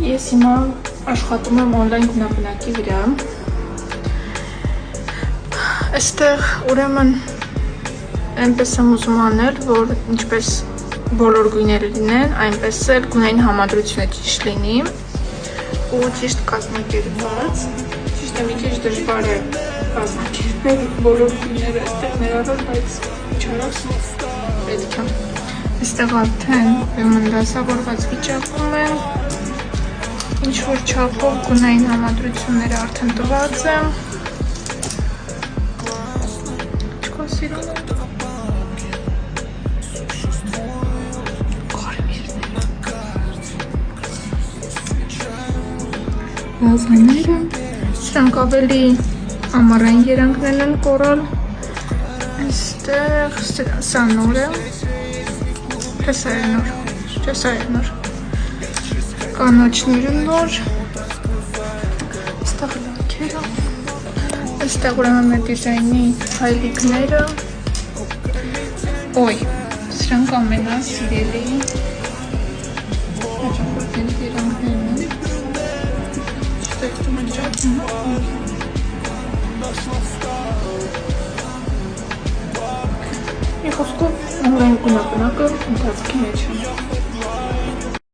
Ես հիմա աշխատում եմ օնլայն գնապնակի վրա։ Այստեղ ուրեմն այնպես եմ ուզում անել, որ ինչպես բոլոր գույները լինեն, այնպես էլ գունային համադրությունը ճիշտ լինի ու ճիշտ կազմակերպված։ Ճիշտ է, մի քիչ դժվար է կազմակերպել բոլոր գույները այստեղ ներառել, բայց չարած պետք է։ Այստեղ արդեն դասավորված վիճակում են, ինչ-որ չափով գունային համադրությունները արդեն տված եմ։ Չկա սիրուն։ Գազաները, սրանք ավելի ամառային երանգներն են կորալ, այստեղ սա նոր է, թե սա է նոր, չէ սա է նոր, կանաչները նոր, այստեղ լաքերը, այստեղ ուրեմն մեր դիզայնի հայլիկները, ոյ, սրանք ամենասիրելի հաճախորդների երանգներն են, մի խոսքով օնլայն գնապնակը ընթացքի մեջ է։